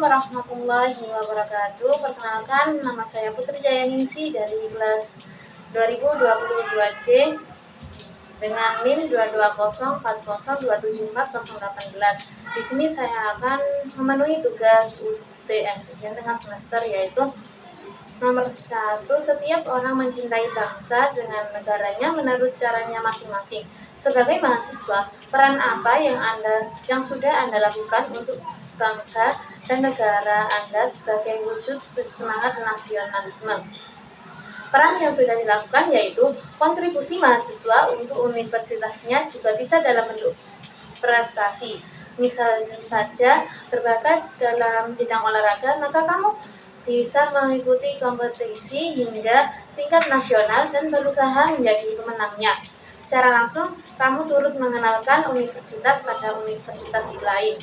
warahmatullahi wabarakatuh. Perkenalkan, nama saya Putri Jayaningsi dari kelas 2022C dengan NIM 22040274018. Di sini saya akan memenuhi tugas UTS ujian tengah semester, yaitu nomor 1. Setiap orang mencintai bangsa dengan negaranya menurut caranya masing-masing. Sebagai mahasiswa, peran apa yang sudah Anda lakukan untuk bangsa dan negara Anda sebagai wujud semangat nasionalisme? Peran yang sudah dilakukan yaitu kontribusi mahasiswa untuk universitasnya juga bisa dalam bentuk prestasi. Misalnya saja berbakat dalam bidang olahraga, maka kamu bisa mengikuti kompetisi hingga tingkat nasional dan berusaha menjadi pemenangnya. Secara langsung, kamu turut mengenalkan universitas pada universitas lain.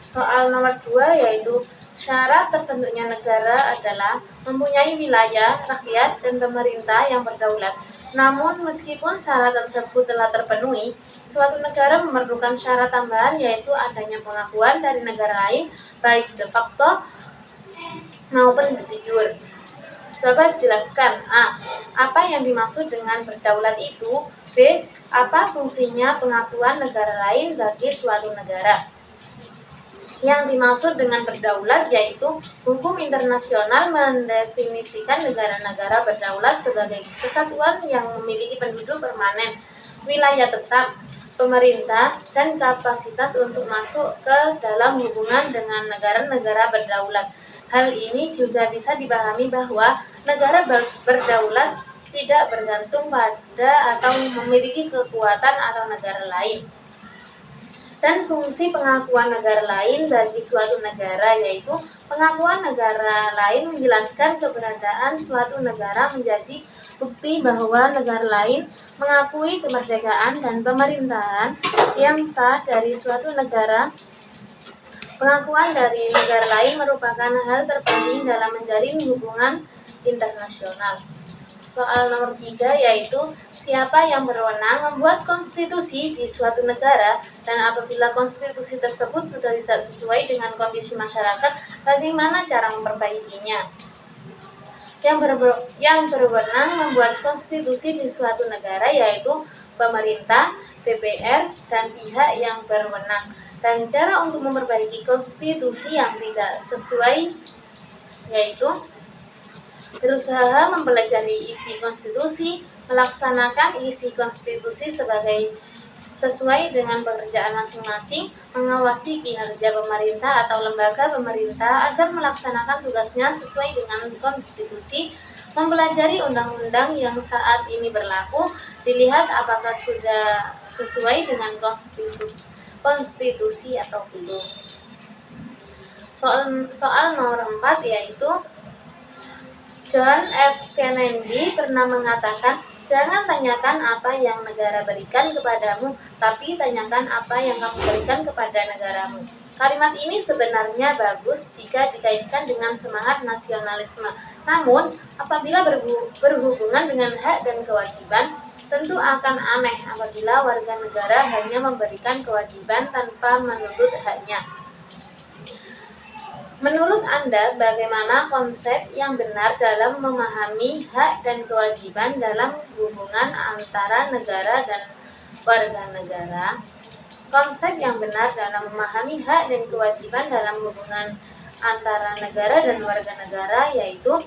Soal nomor 2 yaitu syarat terbentuknya negara adalah mempunyai wilayah, rakyat, dan pemerintah yang berdaulat. Namun, meskipun syarat tersebut telah terpenuhi, suatu negara memerlukan syarat tambahan yaitu adanya pengakuan dari negara lain, baik de facto maupun de jure. Coba jelaskan. A. Apa yang dimaksud dengan berdaulat itu? B. Apa fungsinya pengakuan negara lain bagi suatu negara? Yang dimaksud dengan berdaulat yaitu hukum internasional mendefinisikan negara-negara berdaulat sebagai kesatuan yang memiliki penduduk permanen, wilayah tetap, pemerintah, dan kapasitas untuk masuk ke dalam hubungan dengan negara-negara berdaulat. Hal ini juga bisa dipahami bahwa negara berdaulat tidak bergantung pada atau memiliki kekuatan atau negara lain. Dan fungsi pengakuan negara lain bagi suatu negara yaitu pengakuan negara lain menjelaskan keberadaan suatu negara menjadi bukti bahwa negara lain mengakui kemerdekaan dan pemerintahan yang sah dari suatu negara. Pengakuan dari negara lain merupakan hal terpenting dalam menjalin hubungan internasional. Soal nomor 3 yaitu siapa yang berwenang membuat konstitusi di suatu negara, dan apabila konstitusi tersebut sudah tidak sesuai dengan kondisi masyarakat, bagaimana cara memperbaikinya? Yang berwenang membuat konstitusi di suatu negara yaitu pemerintah, DPR, dan pihak yang berwenang. Dan cara untuk memperbaiki konstitusi yang tidak sesuai yaitu berusaha mempelajari isi konstitusi, melaksanakan isi konstitusi sesuai dengan pekerjaan masing-masing, mengawasi kinerja pemerintah atau lembaga pemerintah agar melaksanakan tugasnya sesuai dengan konstitusi, mempelajari undang-undang yang saat ini berlaku, dilihat apakah sudah sesuai dengan konstitusi atau belum. Soal nomor 4 yaitu John F. Kennedy pernah mengatakan, jangan tanyakan apa yang negara berikan kepadamu, tapi tanyakan apa yang kamu berikan kepada negaramu. Kalimat ini sebenarnya bagus jika dikaitkan dengan semangat nasionalisme. Namun, apabila berhubungan dengan hak dan kewajiban, tentu akan aneh apabila warga negara hanya memberikan kewajiban tanpa menuntut haknya. Menurut Anda, bagaimana konsep yang benar dalam memahami hak dan kewajiban dalam hubungan antara negara dan warga negara? Konsep yang benar dalam memahami hak dan kewajiban dalam hubungan antara negara dan warga negara yaitu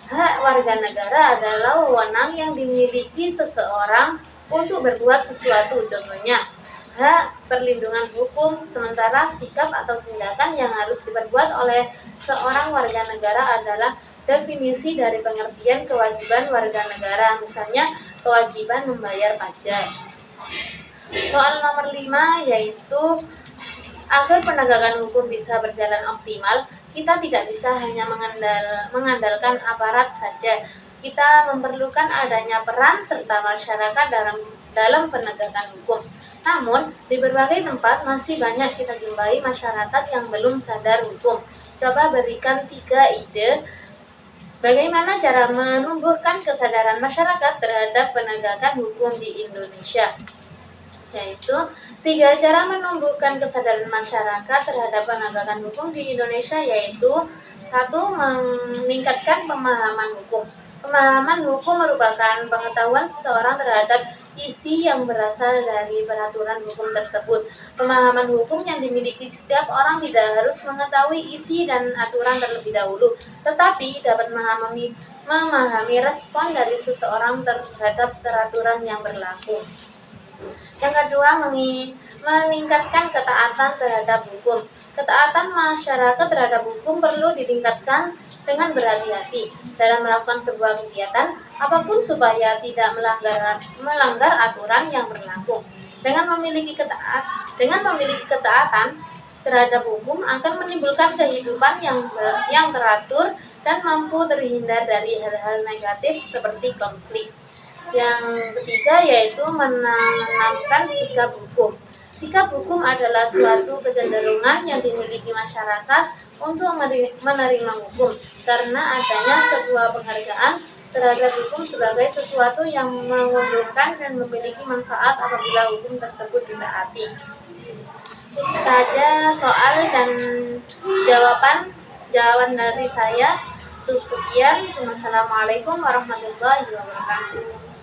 hak warga negara adalah wewenang yang dimiliki seseorang untuk berbuat sesuatu. Contohnya, hak perlindungan hukum, sementara sikap atau tindakan yang harus diperbuat oleh seorang warga negara adalah definisi dari pengertian kewajiban warga negara, misalnya kewajiban membayar pajak. Soal nomor 5 yaitu agar penegakan hukum bisa berjalan optimal, kita tidak bisa hanya mengandalkan aparat saja. Kita memerlukan adanya peran serta masyarakat dalam penegakan hukum. Namun, di berbagai tempat masih banyak kita jumpai masyarakat yang belum sadar hukum. Coba berikan 3 ide bagaimana cara menumbuhkan kesadaran masyarakat terhadap penegakan hukum di Indonesia. Yaitu, Tiga cara menumbuhkan kesadaran masyarakat terhadap penegakan hukum di Indonesia yaitu satu, meningkatkan pemahaman hukum. Pemahaman hukum merupakan pengetahuan seseorang terhadap isi yang berasal dari peraturan hukum tersebut. Pemahaman hukum yang dimiliki setiap orang tidak harus mengetahui isi dan aturan terlebih dahulu, tetapi dapat memahami respon dari seseorang terhadap peraturan yang berlaku. Yang kedua, meningkatkan ketaatan terhadap hukum. Ketaatan masyarakat terhadap hukum perlu ditingkatkan dengan berhati-hati dalam melakukan sebuah kegiatan apapun supaya tidak melanggar aturan yang berlaku. Dengan memiliki ketaatan terhadap hukum akan menimbulkan kehidupan yang teratur dan mampu terhindar dari hal-hal negatif seperti konflik. Yang ketiga yaitu menanamkan sikap hukum. Sikap hukum adalah suatu kecenderungan yang dimiliki masyarakat untuk menerima hukum karena adanya sebuah penghargaan terhadap hukum sebagai sesuatu yang menguntungkan dan memiliki manfaat apabila hukum tersebut ditaati. Itu saja soal dan jawaban dari saya. Cukup sekian. Wassalamualaikum warahmatullahi wabarakatuh.